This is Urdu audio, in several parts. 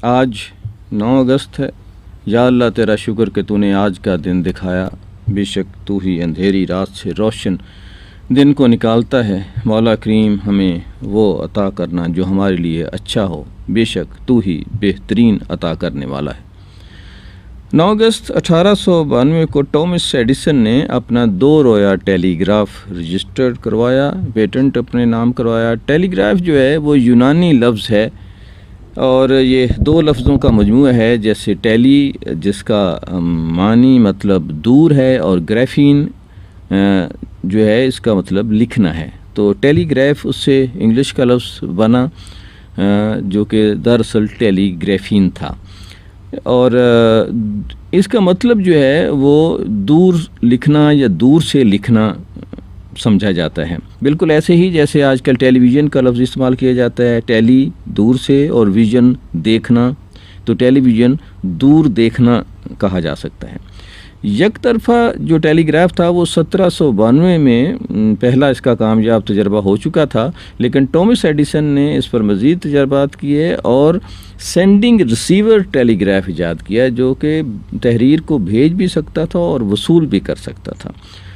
آج 9 اگست ہے۔ یا اللہ تیرا شکر کہ تو نے آج کا دن دکھایا، بے شک تو ہی اندھیری رات سے روشن دن کو نکالتا ہے۔ مولا کریم ہمیں وہ عطا کرنا جو ہمارے لیے اچھا ہو، بے شک تو ہی بہترین عطا کرنے والا ہے۔ 9 اگست 1892 کو ٹامس ایڈیسن نے اپنا 2 رویا ٹیلی گراف رجسٹرڈ کروایا، پیٹنٹ اپنے نام کروایا۔ ٹیلی گراف جو ہے وہ یونانی لفظ ہے اور یہ 2 لفظوں کا مجموعہ ہے، جیسے ٹیلی جس کا معنی مطلب دور ہے اور گرافین جو ہے اس کا مطلب لکھنا ہے، تو ٹیلی گراف اس سے انگلش کا لفظ بنا جو کہ دراصل ٹیلی گرافین تھا، اور اس کا مطلب جو ہے وہ دور لکھنا یا دور سے لکھنا سمجھا جاتا ہے، بالکل ایسے ہی جیسے آج کل ٹیلی ویژن کا لفظ استعمال کیا جاتا ہے، ٹیلی دور سے اور ویژن دیکھنا، تو ٹیلی ویژن دور دیکھنا کہا جا سکتا ہے۔ یک طرفہ جو ٹیلی گراف تھا وہ 1792 میں پہلا اس کا کامیاب تجربہ ہو چکا تھا، لیکن ٹامس ایڈیسن نے اس پر مزید تجربات کیے اور سینڈنگ ریسیور ٹیلی گراف ایجاد کیا، جو کہ تحریر کو بھیج بھی سکتا تھا اور وصول بھی کر سکتا تھا،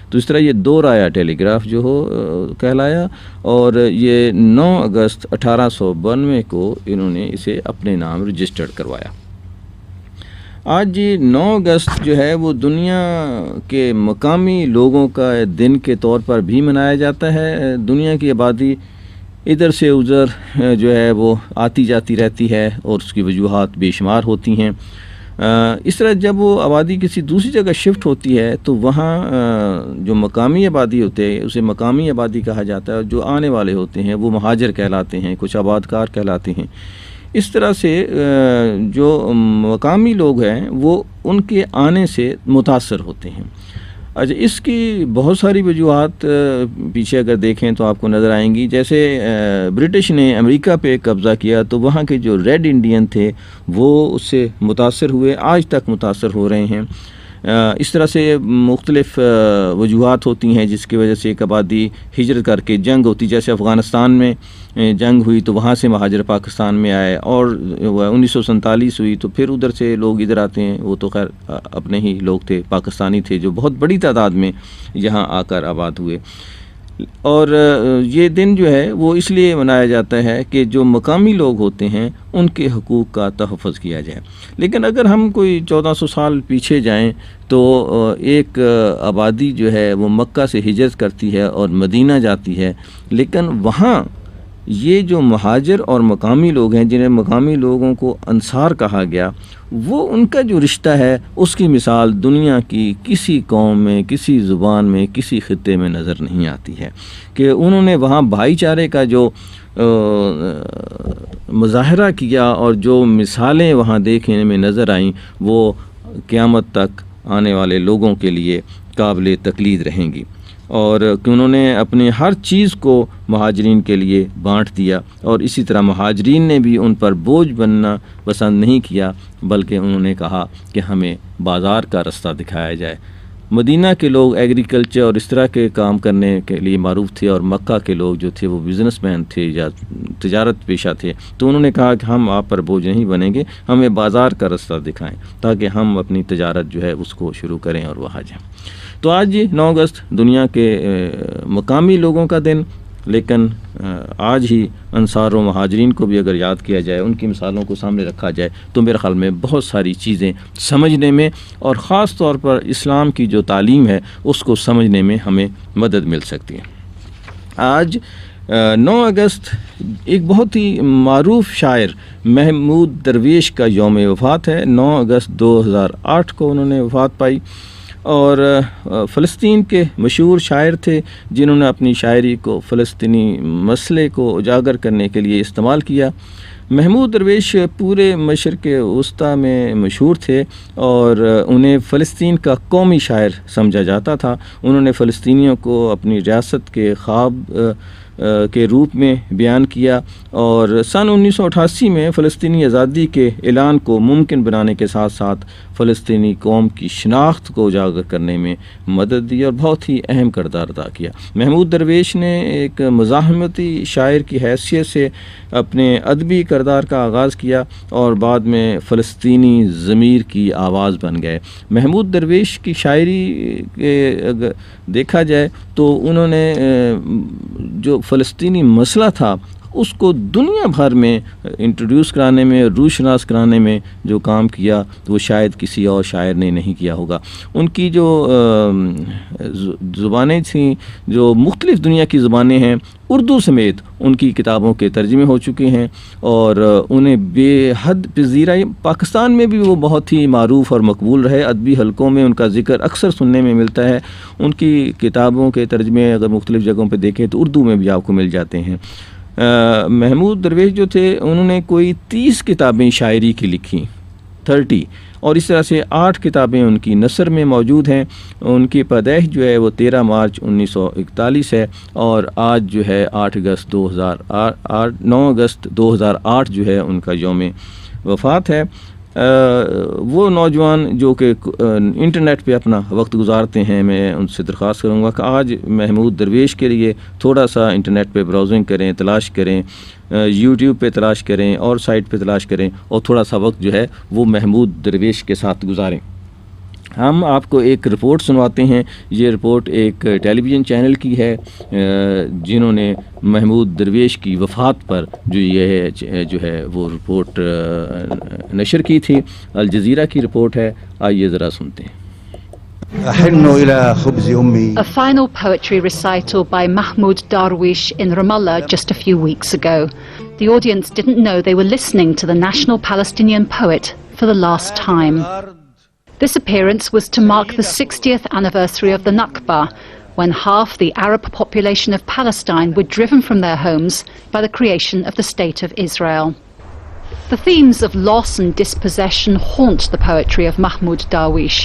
تو اس طرح یہ 2 رایا ٹیلی گراف جو ہو کہلایا، اور یہ 9 اگست 1892 کو انہوں نے اسے اپنے نام رجسٹرڈ کروایا۔ آج 9 اگست جو ہے وہ دنیا کے مقامی لوگوں کا دن کے طور پر بھی منایا جاتا ہے۔ دنیا کی آبادی ادھر سے ادھر جو ہے وہ آتی جاتی رہتی ہے اور اس کی وجوہات بے شمار ہوتی ہیں۔ اس طرح جب وہ آبادی کسی دوسری جگہ شفٹ ہوتی ہے تو وہاں جو مقامی آبادی ہوتے ہیں اسے مقامی آبادی کہا جاتا ہے، جو آنے والے ہوتے ہیں وہ مہاجر کہلاتے ہیں، کچھ آباد کار کہلاتے ہیں۔ اس طرح سے جو مقامی لوگ ہیں وہ ان کے آنے سے متاثر ہوتے ہیں۔ اچھا، اس کی بہت ساری وجوہات پیچھے اگر دیکھیں تو آپ کو نظر آئیں گی، جیسے برٹش نے امریکہ پہ قبضہ کیا تو وہاں کے جو ریڈ انڈین تھے وہ اس سے متاثر ہوئے، آج تک متاثر ہو رہے ہیں۔ اس طرح سے مختلف وجوہات ہوتی ہیں جس کی وجہ سے ایک آبادی ہجرت کر کے جنگ ہوتی، جیسے افغانستان میں جنگ ہوئی تو وہاں سے مہاجر پاکستان میں آئے، اور 1947 ہوئی تو پھر ادھر سے لوگ ادھر آتے ہیں، وہ تو خیر اپنے ہی لوگ تھے، پاکستانی تھے جو بہت بڑی تعداد میں یہاں آ کر آباد ہوئے۔ اور یہ دن جو ہے وہ اس لیے منایا جاتا ہے کہ جو مقامی لوگ ہوتے ہیں ان کے حقوق کا تحفظ کیا جائے۔ لیکن اگر ہم کوئی 1400 سال پیچھے جائیں تو ایک آبادی جو ہے وہ مکہ سے ہجرت کرتی ہے اور مدینہ جاتی ہے، لیکن وہاں یہ جو مہاجر اور مقامی لوگ ہیں جنہیں مقامی لوگوں کو انصار کہا گیا، وہ ان کا جو رشتہ ہے اس کی مثال دنیا کی کسی قوم میں، کسی زبان میں، کسی خطے میں نظر نہیں آتی ہے، کہ انہوں نے وہاں بھائی چارے کا جو مظاہرہ کیا اور جو مثالیں وہاں دیکھنے میں نظر آئیں وہ قیامت تک آنے والے لوگوں کے لیے قابل تقلید رہیں گی، اور کہ انہوں نے اپنی ہر چیز کو مہاجرین کے لیے بانٹ دیا، اور اسی طرح مہاجرین نے بھی ان پر بوجھ بننا پسند نہیں کیا، بلکہ انہوں نے کہا کہ ہمیں بازار کا رستہ دکھایا جائے۔ مدینہ کے لوگ ایگریکلچر اور اس طرح کے کام کرنے کے لیے معروف تھے، اور مکہ کے لوگ جو تھے وہ بزنس مین تھے یا تجارت پیشہ تھے، تو انہوں نے کہا کہ ہم آپ پر بوجھ نہیں بنیں گے، ہمیں بازار کا رستہ دکھائیں تاکہ ہم اپنی تجارت جو ہے اس کو شروع کریں اور وہاں جائیں۔ تو آج 9 اگست دنیا کے مقامی لوگوں کا دن، لیکن آج ہی انصار و مہاجرین کو بھی اگر یاد کیا جائے، ان کی مثالوں کو سامنے رکھا جائے، تو میرے خیال میں بہت ساری چیزیں سمجھنے میں اور خاص طور پر اسلام کی جو تعلیم ہے اس کو سمجھنے میں ہمیں مدد مل سکتی ہے۔ آج 9 اگست ایک بہت ہی معروف شاعر محمود درویش کا یوم وفات ہے۔ 9 اگست 2008 کو انہوں نے وفات پائی، اور فلسطین کے مشہور شاعر تھے جنہوں نے اپنی شاعری کو فلسطینی مسئلے کو اجاگر کرنے کے لیے استعمال کیا۔ محمود درویش پورے مشرق وسطیٰ میں مشہور تھے اور انہیں فلسطین کا قومی شاعر سمجھا جاتا تھا۔ انہوں نے فلسطینیوں کو اپنی ریاست کے خواب کے روپ میں بیان کیا، اور سن 1988 میں فلسطینی آزادی کے اعلان کو ممکن بنانے کے ساتھ ساتھ فلسطینی قوم کی شناخت کو اجاگر کرنے میں مدد دی اور بہت ہی اہم کردار ادا کیا۔ محمود درویش نے ایک مزاحمتی شاعر کی حیثیت سے اپنے ادبی کردار کا آغاز کیا اور بعد میں فلسطینی ضمیر کی آواز بن گئے۔ محمود درویش کی شاعری اگر دیکھا جائے تو انہوں نے جو فلسطینی مسئلہ تھا اس کو دنیا بھر میں انٹروڈیوس کرانے میں، روشناس کرانے میں جو کام کیا تو وہ شاید کسی اور شاعر نے نہیں کیا ہوگا۔ ان کی جو زبانیں تھیں، جو مختلف دنیا کی زبانیں ہیں، اردو سمیت ان کی کتابوں کے ترجمے ہو چکے ہیں اور انہیں بے حد پذیرا۔ پاکستان میں بھی وہ بہت ہی معروف اور مقبول رہے، ادبی حلقوں میں ان کا ذکر اکثر سننے میں ملتا ہے۔ ان کی کتابوں کے ترجمے اگر مختلف جگہوں پہ دیکھیں تو اردو میں بھی آپ کو مل جاتے ہیں۔ محمود درویش جو تھے انہوں نے کوئی 30 کتابیں شاعری کی لکھی، 30، اور اس طرح سے 8 کتابیں ان کی نثر میں موجود ہیں۔ ان کی پیدائش جو ہے وہ 13 مارچ 1941 ہے اور آج جو ہے 9 اگست 2008 جو ہے ان کا یوم وفات ہے۔ وہ نوجوان جو کہ انٹرنیٹ پہ اپنا وقت گزارتے ہیں، میں ان سے درخواست کروں گا کہ آج محمود درویش کے لیے تھوڑا سا انٹرنیٹ پہ براؤزنگ کریں، تلاش کریں، یوٹیوب پہ تلاش کریں اور سائٹ پہ تلاش کریں اور تھوڑا سا وقت جو ہے وہ محمود درویش کے ساتھ گزاریں۔ ہم آپ کو ایک رپورٹ سنواتے ہیں۔ یہ رپورٹ ایک ٹیلی ویژن چینل کی ہے جنہوں نے محمود درویش کی وفات پر جو ہے وہ رپورٹ نشر کی تھی۔ الجزیرہ کی رپورٹ ہے، آئیے ذرا سنتے ہیں۔ A final poetry recital by Mahmoud Darwish in Ramallah just a few weeks ago. The audience didn't know they were listening to the national Palestinian poet for the last time. This appearance was to mark the 60th anniversary of the Nakba, when half the Arab population of Palestine were driven from their homes by the creation of the State of Israel. The themes of loss and dispossession haunt the poetry of Mahmoud Darwish.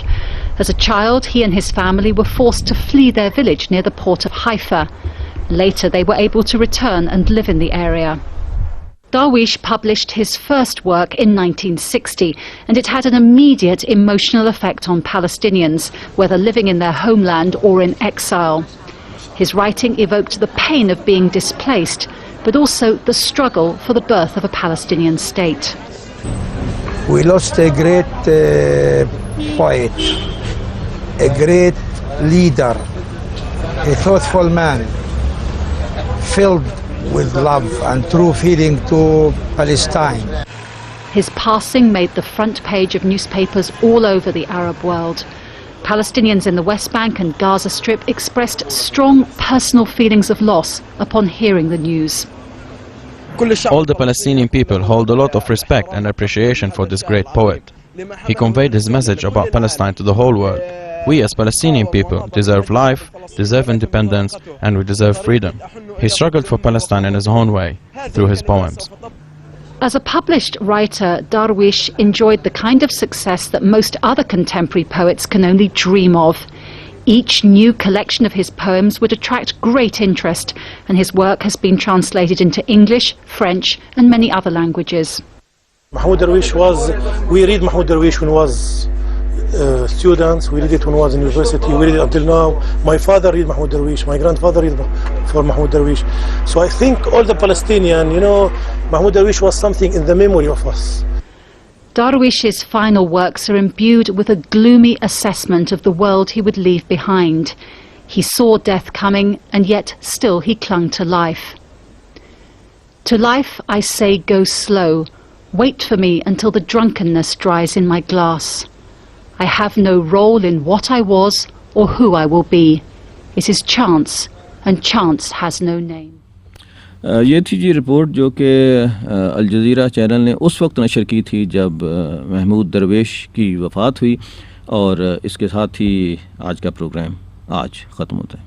As a child, he and his family were forced to flee their village near the port of Haifa. Later, they were able to return and live in the area. Darwish published his first work in 1960, and it had an immediate emotional effect on Palestinians, whether living in their homeland or in exile. His writing evoked the pain of being displaced, but also the struggle for the birth of a Palestinian state. We lost a great poet, a great leader, a thoughtful man, filled with love and true feeling to Palestine. His passing made the front page of newspapers all over the Arab world. Palestinians in the West Bank and Gaza Strip expressed strong personal feelings of loss upon hearing the news. All the Palestinian people hold a lot of respect and appreciation for this great poet. He conveyed his message about Palestine to the whole world. We as Palestinian people deserve life, deserve independence, and we deserve freedom. He struggled for Palestine in his own way, through his poems. As a published writer, Darwish enjoyed the kind of success that most other contemporary poets can only dream of. Each new collection of his poems would attract great interest, and his work has been translated into English, French, and many other languages. Mahmoud Darwish we read Mahmoud Darwish when he was students, we read it when he was in university, we read it until now. My father read Mahmoud Darwish, my grandfather read for Mahmoud Darwish. So I think all the Palestinian, Mahmoud Darwish was something in the memory of us. Darwish's final works are imbued with a gloomy assessment of the world he would leave behind. He saw death coming, and yet still he clung to life. To life I say go slow, wait for me until the drunkenness dries in my glass. I have no role in what I was or who I will be. It is chance, and chance has no name. یہ تھی جی رپورٹ جو کہ الجزیرہ چینل نے اس وقت نشر کی تھی جب محمود درویش کی وفات ہوئی، اور اس کے ساتھ ہی آج کا پروگرام آج ختم ہوتا ہے۔